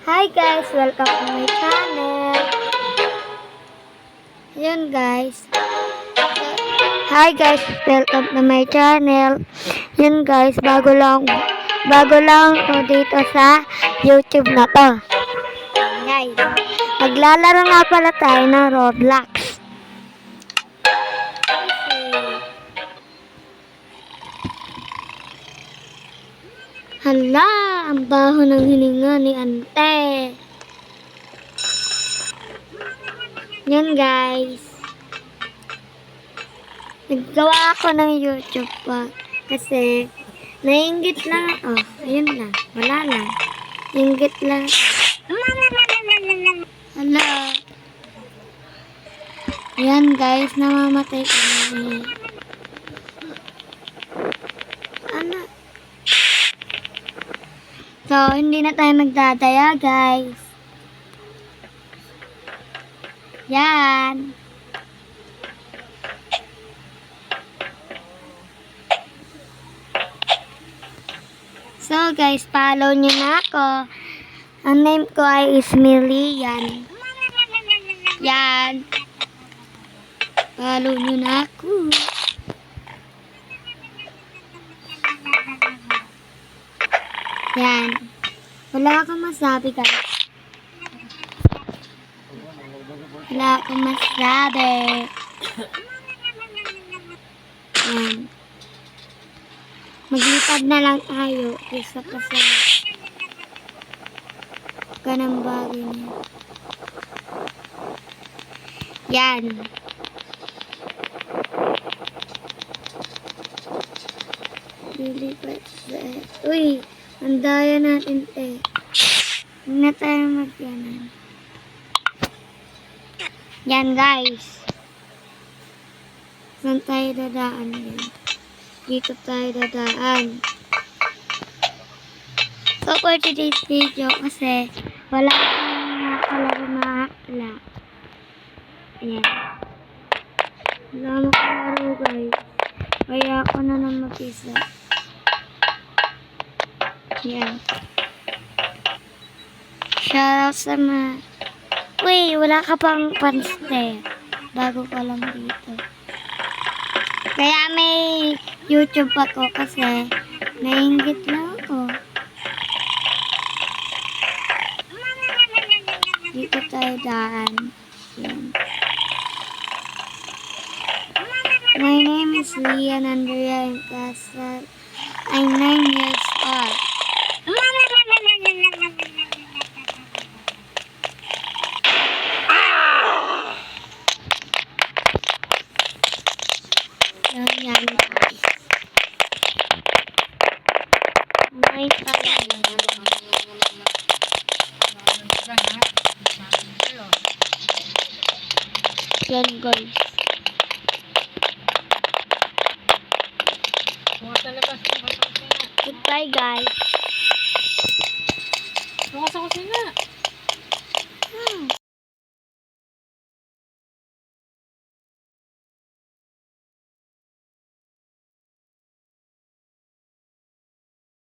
Hi guys! Welcome to my channel. Yun guys. Hi guys! Welcome to my channel. Yun guys, bago lang ako dito sa YouTube na to. Guys, maglalaro nga pala tayo ng Roblox. Hala, ang baho ng hininga ni Ante. Yan guys. Naggawa ako ng YouTube pa. Kasi, nainggit lang. Oh, ayun lang. Wala lang. Inggit lang. Hala. Yan guys, namamatay kami. Ano? So, hindi na tayo magdadaya, guys. Yan. So, guys, follow nyo na ako. Ang name ko ay Ismilian. Yan. Follow nyo na ako. Yan. Wala akong masabi, guys. Wala akong masabi. Yan. Maglipad na lang tayo. Isa pa sa ganang bagay niya. Yan. Lilipad sa... Uy! Ang daya natin, te. Huwag na tayo magyanan. Yan, guys. Saan tayo dadaan din? Dito tayo dadaan. So, for today's video, kasi wala akong nakalaro makakala. Ayan. Wala makalaro, guys. Kaya ako na nang mag-isa. Yan. Shoutout sa mga... Uy, wala ka pang panster. Bago ka lang dito. Kaya may YouTube ako kasi nainggit lang ako. Dito tayo daan. Yan. My name is Lian Andrea Casal. I'm 9 years old. Yan. May pala. Yan guys. Goodbye guys. Bukas sa kusina.